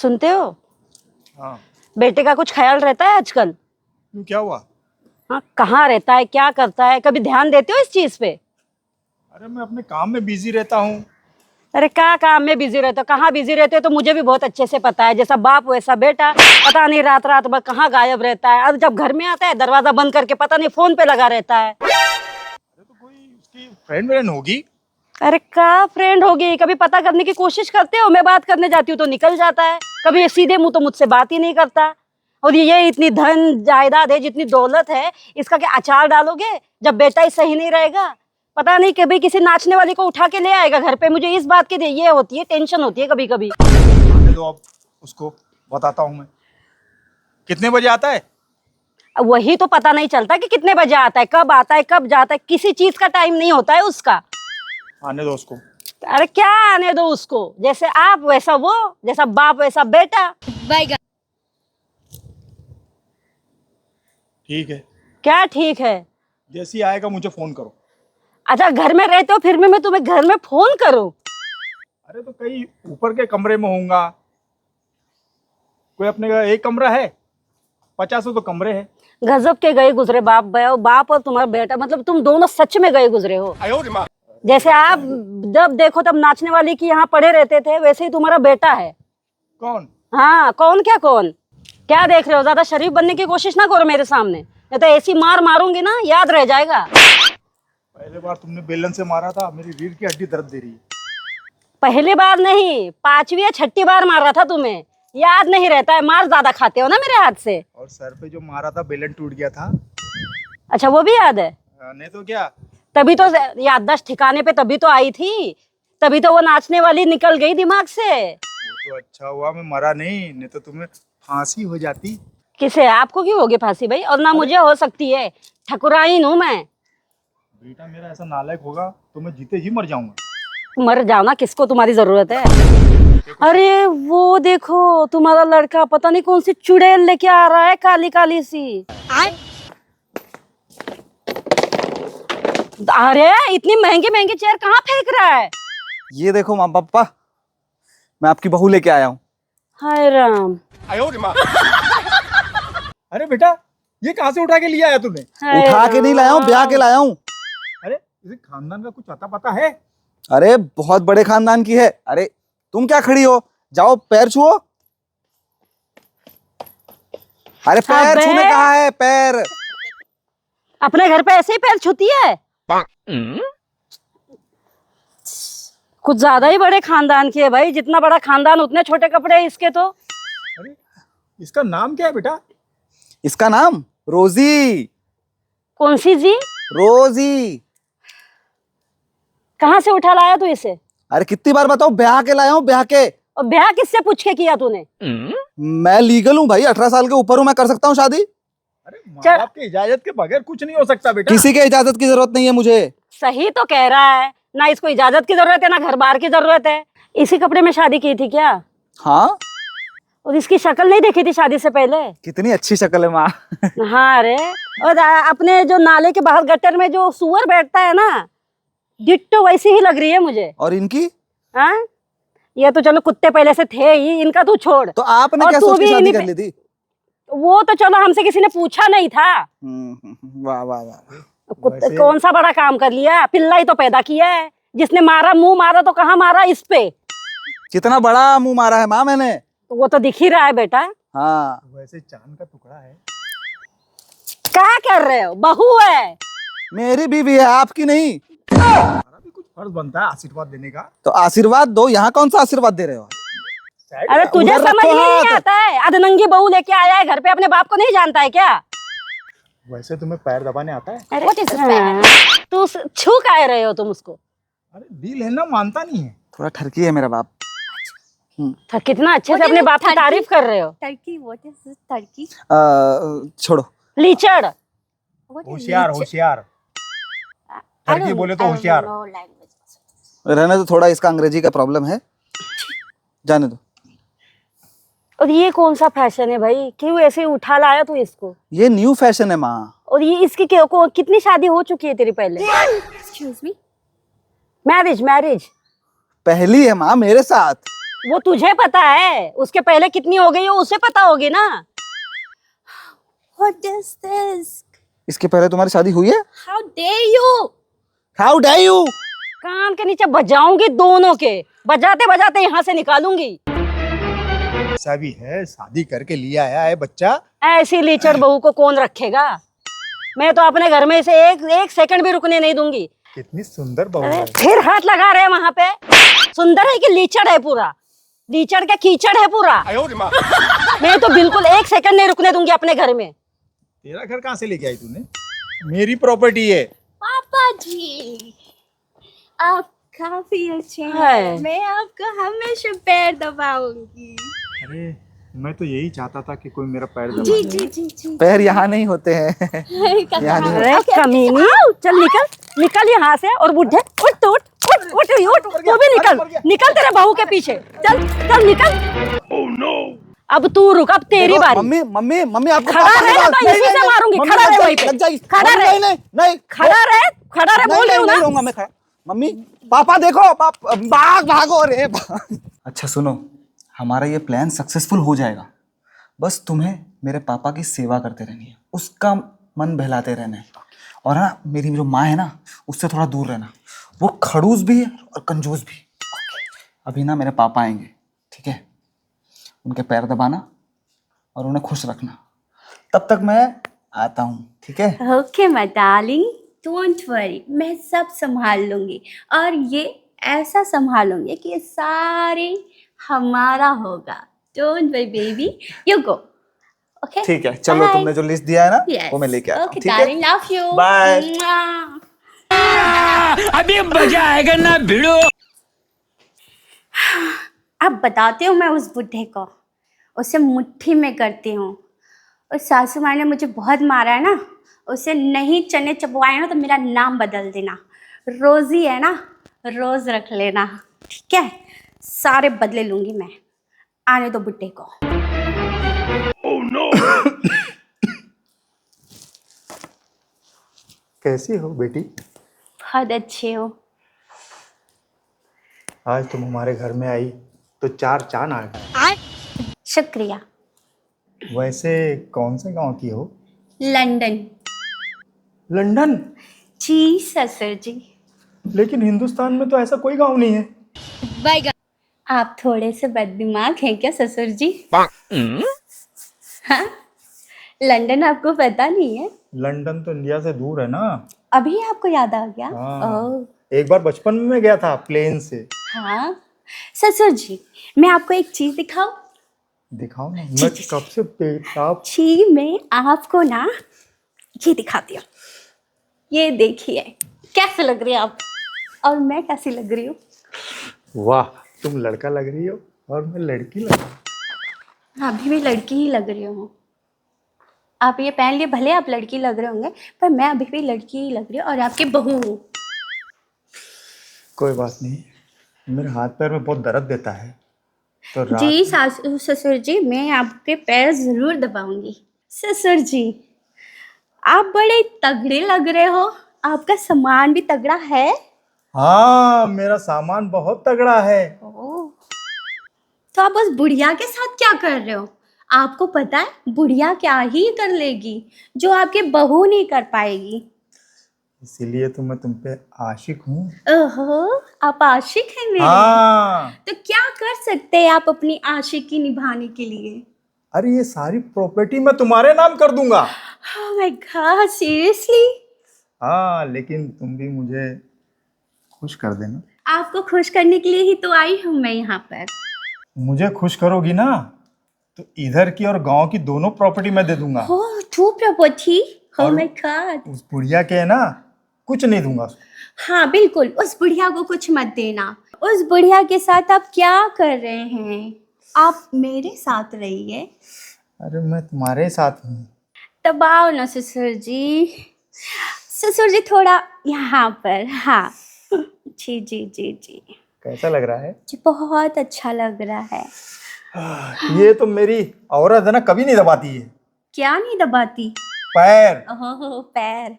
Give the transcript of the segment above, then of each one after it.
सुनते हो? हाँ। बेटे का कुछ ख्याल रहता है आजकल? क्यों, क्या हुआ? हाँ, कहाँ रहता है, क्या करता है, कभी ध्यान देते हो इस चीज पे? अरे मैं अपने काम में बिजी रहता हूँ। अरे क्या काम में बिजी रहते हो, कहाँ बिजी रहते हो तो मुझे भी बहुत अच्छे से पता है। जैसा बाप वैसा बेटा। पता नहीं रात रात भर कहाँ गायब रहता है, अब जब घर में आता है दरवाजा बंद करके पता नहीं फोन पे लगा रहता है। अरे तो कोई उसकी फ्रेंड व्रेंड होगी। अरे क्या फ्रेंड होगी, कभी पता करने की कोशिश करते हो? मैं बात करने जाती हूँ तो निकल जाता है, कभी ये सीधे मुंह तो मुझसे बात ही नहीं करता। और ये इतनी धन जायदाद है, जितनी दौलत है, इसका क्या अचार डालोगे जब बेटा ही सही नहीं रहेगा? पता नहीं कभी किसी नाचने वाली को उठा के ले आएगा घर पे। मुझे इस बात की ये होती है, टेंशन होती है कभी कभी। आने दो, अब उसको बताता हूँ मैं। कितने बजे आता है? अब वही तो पता नहीं चलता कि कितने बजे आता है, कब आता है, कब जाता है, किसी चीज का टाइम नहीं होता है उसका। आने दो उसको। अरे क्या आने दो उसको, जैसे आप वैसा वो, जैसा बाप वैसा बेटा। ठीक है, क्या ठीक है? जैसे ही आएगा मुझे फोन करो। अच्छा, घर में रहते हो फिर भी मैं तुम्हें घर में फोन करूं? अरे तो कहीं ऊपर के कमरे में होऊंगा। कोई अपने का एक कमरा है, 50 तो कमरे हैं। गजब के गए गुजरे बाप और तुम्हारा बेटा, मतलब तुम दोनों सच में गए गुजरे हो। जैसे आप जब देखो तब नाचने वाली की यहाँ पड़े रहते थे, वैसे ही तुम्हारा बेटा है। कौन? हाँ, कौन क्या कौन? क्या देख रहे हो? ज्यादा शरीफ बनने की कोशिश ना करो मेरे सामने, नहीं तो ऐसी मार मारूंगी ना, याद रह जाएगा। पहले बार तुमने बेलन से मारा था, मेरी रीढ़ की हड्डी दर्द दे रही है। पहली बार नहीं, 5वीं या 6ठी बार मारा था तुम्हें, याद नहीं रहता है? मार ज्यादा खाते हो ना मेरे हाथ से। और सर पे जो मारा था, बेलन टूट गया था। अच्छा, वो भी याद है? नहीं तो क्या। तभी तो याददाश्त ठिकाने पे तभी तो आई थी, तभी तो वो नाचने वाली निकल गई दिमाग से। वो तो अच्छा हुआ मैं मरा नहीं तो तुम्हें फांसी हो जाती। किसे? आपको क्यों होगी फांसी भाई? और ना मुझे हो सकती है, ठकुराइन हूँ मैं। बेटा मेरा ऐसा नालायक होगा तो मैं जीते जी मर जाऊंगा। मर जाओ ना, किसको तुम्हारी जरूरत है? अरे वो देखो, तुम्हारा लड़का पता नहीं कौन सी चुड़ैल लेके आ रहा है, काली काली सी। अरे इतनी महंगी महंगी चेयर कहाँ फेंक रहा है? ये देखो माँ पापा, मैं आपकी बहू लेके आया हूँ। हाय राम। अरे बेटा, ये कहाँ से उठा के लिया आया तूने? हाय उठा के नहीं लाया हूँ, ब्याह के लाया हूँ। अरे इसे खानदान का कुछ अता पता है? अरे बहुत बड़े खानदान की है। अरे तुम क्या खड़ी हो, जाओ पैर छुओ। अरे पैर अबे! छूने कहा है, पैर। अपने घर पे ऐसे ही पैर छूती है? कुछ ज्यादा ही बड़े खानदान की है भाई, जितना बड़ा खानदान उतने छोटे कपड़े हैं इसके तो। अरे इसका नाम क्या है बेटा? इसका नाम रोजी। कौन सी जी? रोजी। कहाँ से उठा लाया तू इसे? अरे कितनी बार बताओ, ब्याह के लाया हूँ, ब्याह के। और ब्याह किससे पूछ के किया तूने? मैं लीगल हूँ भाई, 18 साल के ऊपर हूँ, मैं कर सकता हूँ शादी। अरे माँ बाप की इजाजत के बगैर कुछ नहीं हो सकता बेटा। किसी के इजाजत की जरूरत नहीं है मुझे। सही तो कह रहा है, ना इसको इजाजत की जरूरत है ना घर बार की जरूरत है। इसी कपड़े में शादी की थी क्या? हाँ, और इसकी शक्ल नहीं देखी थी शादी से पहले? कितनी अच्छी शक्ल है माँ। हाँ रे, और अपने जो नाले के बाहर गटर में जो सुअर बैठता है ना, डिट्टो वैसी ही लग रही है मुझे। और इनकी? हाँ, ये तो चलो कुत्ते पहले से थे ही, इनका तू छोड़। तो आपने और क्या तू सोच के भी शादी इन्हीं कर पे- ली थी? वो तो चलो हमसे किसी ने पूछा नहीं था। वाह वाह वाह। वैसे- कौन सा बड़ा काम कर लिया, पिल्ला ही तो पैदा किया है। जिसने मारा मुंह मारा तो कहाँ मारा, इस पे। कितना बड़ा मुंह मारा है माँ मैंने। वो तो दिख ही रहा है बेटा। हाँ, वैसे चांद का टुकड़ा है। क्या कर रहे हो? बहू है। मेरी बीवी है, आपकी नहीं। हमारा भी कुछ फर्ज बनता है आशीर्वाद देने का। तो आशीर्वाद दो, यहाँ कौन सा आशीर्वाद दे रहे हो? अरे तुझे उधर समझ रखो में नहीं हाथ। आता है? अधनंगी बहू लेके आया है घर पे, अपने बाप को नहीं जानता है क्या? वैसे तुम्हें पैर दबाने आता है? अरे तू छू का रहे हो तुम उसको? अरे दिल है ना, मानता नहीं है। थोड़ा ठरकी है मेरा बाप। कितना अच्छे से अपने बाप की तारीफ कर रहे हो। Turkey, what is this turkey? छोड़ो। लीचड़। What is होशियार leech? होशियार। I टर्की don't- बोले तो I don't होशियार। know languages. रहने दो, थोड़ा इसका अंग्रेजी का प्रॉब्लम है, जाने दो। और ये कौन सा फैशन है भाई, क्यों ऐसे उठा लाया तू इसको? ये न्यू फैशन है माँ। और ये इसकी कितनी शादी हो चुकी है तेरी पहले? Excuse me? मैरिज? पहली है माँ मेरे साथ। वो तुझे पता है, उसके पहले कितनी हो गई हो उसे पता होगी ना। What is this? इसके पहले तुम्हारी शादी हुई है? How dare you? How dare you. कान के नीचे बजाऊंगी दोनों के, बजाते बजाते यहाँ से निकालूंगी। ऐसा भी है, शादी करके लिया आया है बच्चा। ऐसी लीचड़ बहू को कौन रखेगा। मैं तो अपने घर में इसे एक सेकंड भी रुकने नहीं दूंगी। कितनी सुंदर बहू अरे है। फिर हाथ लगा रहे हैं वहां पे। सुंदर है कि लीचड़ है पूरा, लीचड़ का कीचड़ है पूरा। मैं तो बिल्कुल एक सेकंड नहीं रुकने दूंगी अपने घर में। तेरा घर कहाँ से लेके आई तूने? मेरी प्रॉपर्टी है। पापा जी, आप काफी अच्छे है। हैं। मैं आपको हमेशा पैर दबाऊंगी। अरे मैं तो यही चाहता था कि कोई मेरा पैर दबा जी दे। जी जी जी। पैर यहाँ नहीं होते हैं। यहाँ नहीं। अरे कमीनी, चल निकल निकल यहाँ से। और बुढ़े उठ तो उठ उठ उठ उठ, तू भी निकल निकल तेरे बहू के पीछे। चल चल निकल। अब तू रुक, अब तेरी देखो, बारी। मम्मी मम्मी मम्मी आपको खड़ा पापा रहे के ना, पास- तो इसी से मारूंगी। मम्मी, खड़ा लग रहे जाएगी, वहीं पे। लग जाएगी। खड़ा रहे। नहीं नहीं नहीं खड़ा रहे बोल रही हूँ नहीं, ना। नहीं रहूंगा मैं खड़ा। मम्मी पापा देखो, भाग भागो रे अच्छा सुनो, हमारा ये प्लान सक्सेसफुल हो जाएगा। बस तुम्हें मेरे पापा की सेवा करते रहनी है, उसका मन बहलाते रहना है। और ना मेरी जो माँ है ना, उससे थोड़ा दूर रहना। वो खड़ूस भी है और कंजूस भी। अभी ना मेरे पापा आएंगे, ठीक है? उनके पैर दबाना और उन्हें खुश रखना। तब तक मैं आता हूँ, ठीक है? Okay my darling, don't worry, मैं सब संभाल लूंगी। और ये ऐसा संभालूंगी कि ये सारे हमारा होगा। Don't worry baby, you go. Okay ठीक है, चलो तुमने जो लिस्ट दिया है ना, वो मैं लेके आता हूँ, ओके ठीक है? Darling, love you. बाय। अभी मजा आएगा ना भिड़ो। अब बताती हूँ मैं उस बुढ़े को, उसे मुट्ठी में करती हूँ। उस सासू माँ ने मुझे बहुत मारा है ना, उसे नहीं चने चबवाए ना तो मेरा नाम बदल देना। रोजी है ना, रोज रख लेना, ठीक है? सारे बदले लूंगी मैं। आने दो बुढ़े को। कैसी हो बेटी? बहुत अच्छे हो। आज तुम हमारे घर में आई तो चार चांद आ गए। शुक्रिया। वैसे कौन से गांव की हो? लंदन। लंदन? जी ससुर जी। लेकिन हिंदुस्तान में तो ऐसा कोई गांव नहीं है। आप थोड़े से बददिमाग हैं क्या ससुर जी? हाँ? लंदन आपको पता नहीं है? लंदन तो इंडिया से दूर है ना। अभी आपको याद आ गया? हाँ। ओह, एक बार बचपन में मैं गया था प्लेन से। हाँ। ससुर जी, मैं आपको एक चीज दिखाऊं? दिखाओ ना, जी, मैं जी, कब से बेताब। जी मैं आपको ना ये दिखाती हूँ। ये देखिए, कैसे लग रही है आप और मैं कैसी लग रही हूँ? वाह, तुम लड़का लग रही हो और मैं लड़की लग रही हूँ। अभी भी लड़की ही लग रही हूँ। आप ये पहन लिए, भले आप लड़की लग रहे होंगे, पर मैं अभी भी लड़की ही लग रही हूँ और आपकी बहू हूँ। कोई बात नहीं, मेरे हाथ पैर में बहुत दर्द देता है तो रात जी सासू ससुर जी, मैं आपके पैर जरूर दबाऊंगी। ससुर जी, आप बड़े तगड़े लग रहे हो, आपका सामान भी तगड़ा है। हाँ, मेरा सामान बहुत तगड़ा है। ओह, तो आप उस बुढ़िया के साथ क्या कर रहे हो? आपको पता है बुढ़िया क्या ही कर लेगी जो आपके बहू नहीं कर पाएगी। इसीलिए तो मैं तुम पे आशिक हूँ। ओहो, आप आशिक हैं मेरे? हाँ। तो क्या कर सकते हैं आप अपनी आशिकी निभाने के लिए? अरे ये सारी प्रॉपर्टी मैं तुम्हारे नाम कर दूंगा। Oh my God, seriously? हाँ, लेकिन तुम भी मुझे खुश कर देना। आपको खुश करने के लिए ही तो आई हूँ मैं यहाँ पर। मुझे खुश करोगी ना तो इधर की और गांव की दोनों प्रॉपर्टी मैं दे दूंगा। ओह, टू प्रॉपर्टी? ओह और- माय गॉड। उस बुढ़िया के है ना, कुछ नहीं दूंगा। हाँ बिल्कुल, उस बुढ़िया को कुछ मत देना। उस बुढ़िया के साथ आप क्या कर रहे हैं? आप मेरे साथ रहिए। अरे मैं तुम्हारे साथ हूँ। दबाओ ना ससुर जी। ससुर जी थोड़ा यहाँ पर, हाँ। जी जी जी जी, कैसा लग रहा है? जी बहुत अच्छा लग रहा है। ये तो मेरी औरत है ना, कभी नहीं दबाती है क्या नहीं दबाती? पैर। ओह पैर,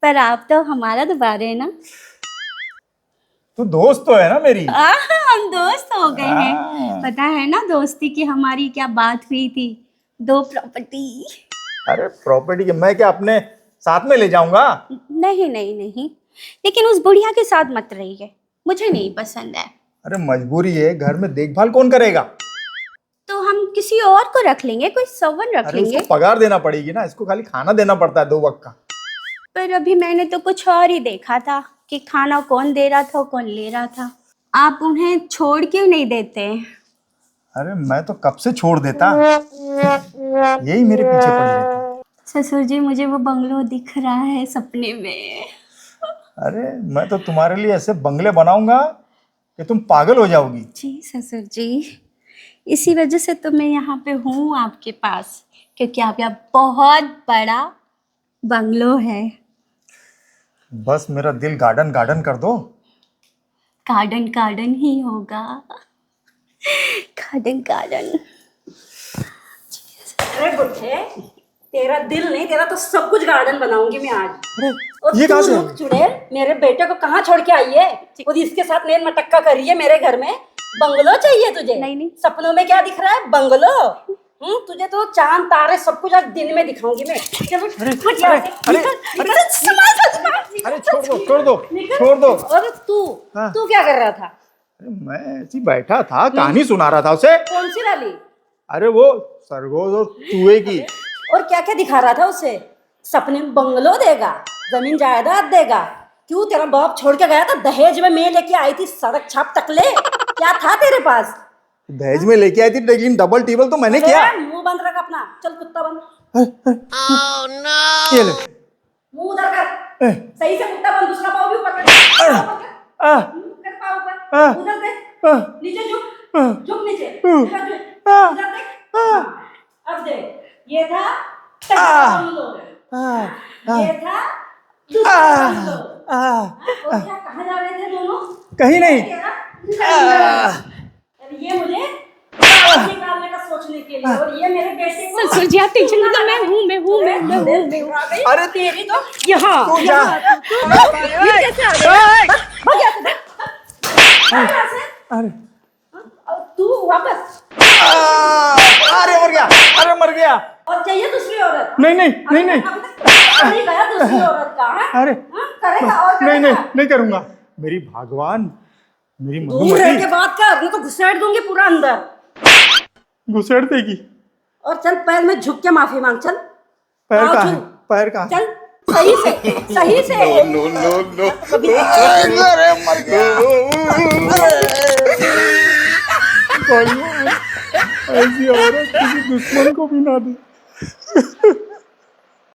पर आप तो हमारा दबा रहे हैं ना। तू दोस्त तो है ना मेरी। हम दोस्त हो गए हैं। हाँ। पता है ना दोस्ती की हमारी क्या बात हुई थी? 2 प्रॉपर्टी। अरे प्रॉपर्टी के मैं क्या अपने साथ में ले जाऊंगा? नहीं नहीं नहीं, लेकिन उस बुढ़िया के साथ मत रहिए, मुझे नहीं पसंद है। अरे मजबूरी है, घर में देखभाल कौन करेगा? तो हम किसी और को रख लेंगे, कोई सर्वेंट रख अरे लेंगे। उसको पगार देना पड़ेगी ना, इसको खाली खाना देना पड़ता है 2 वक्त का। पर अभी मैंने तो कुछ और ही देखा था कि खाना कौन दे रहा था और कौन ले रहा था। आप उन्हें छोड़ क्यों नहीं देते? अरे मैं तो कब से छोड़ देता, यही मेरे पीछे पड़ी रहती। ससुर जी, मुझे वो बंगलो दिख रहा है सपने में। अरे मैं तो तुम्हारे लिए ऐसे बंगले बनाऊंगा कि तुम पागल हो जाओगी। जी ससुर जी, इसी वजह से तो मैं यहाँ पे हूँ आपके पास, क्योंकि आपके यहाँ बहुत बड़ा बंगलो है। बस मेरा दिल गार्डन गार्डन कर दो। गार्डन गार्डन ही होगा, गार्डन गार्डन। अरे बुढ़े, तेरा दिल नहीं, तेरा तो सब कुछ गार्डन बनाऊंगी मैं आज। और ये तू कहाँ से? रुक चुड़ैल, मेरे बेटे को कहाँ छोड़ के आई है? और इसके साथ नेल मटक्का कर रही है मेरे घर में। बंगलो चाहिए तुझे? नहीं, नहीं। सपनों में क्या दिख रहा है? बंगलो। तुझे तो चांद तारे सब कुछ आज दिन में दिखाऊंगी मैं। चलो, हट यहाँ से। अरे, निकल, निकल, संभाल। अरे छोड़ दो, छोड़ दो, निकल। छोड़ दो। और हाँ। तू क्या कर रहा था? अरे मैं ऐसी बैठा था, कहानी सुना रहा था उसे। कौन सी वाली? अरे वो सरगोज और चूहे की। और क्या क्या दिखा रहा था उसे? सपने में बंगलो देगा, जमीन जायदाद देगा। क्यों तेरा बाप छोड़ के गया था? दहेज में मैं लेके आई थी सड़क छाप तकले। क्या था तेरे पास? दहेज में लेके आई थी, लेकिन डबल टेबल तो मैंने किया। मुंह बंद रख अपना। चल कुत्ता बंद। ये ले। मुंह उधर कर। सही से कुत्ता बंद। दूसरा पाँव भी ऊपर कर। कर पाँव ऊपर। उधर देख। नीचे झुक। झुक नीचे। इधर देख। इधर देख। हाँ, अब देख। ये था पहला बंगलो। ये था दूसरा बंगलो। और क्या कहाँ जा रहे थे दोनों? कहीं नहीं। अब ये मुझे निकालने का सोचने के लिए, और ये मेरे बेटे को। ससुर जी आप टेंशन मत लो, मैं हूँ। अरे तेरी तो यहाँ तू जा। ये कैसे आ गया? भाग यहाँ से, भाग यहाँ से। अरे अब तू वापस। अरे मर गया, अरे मर गया। और चाहिए दूसरी औरत? नहीं नहीं नहीं नहीं अभी तक नहीं गया दूसरी औरत का? हाँ? अरे हाँ, करेगा और नहीं करेगा। नहीं नहीं करूंगा। मेरी भगवान, मेरी दूर रह के मधुमती बात कर, नहीं तो घुसेड़ दूंगी पूरा अंदर। घुसेड़ देगी। और चल पैर में झुक के माफी मांग। चल पैर आओ कहाँ छू। है? पैर कहाँ है? चल सही से, सही से। अरे मर गया। ऐसी औरत किसी दुश्मन को भी ना दे।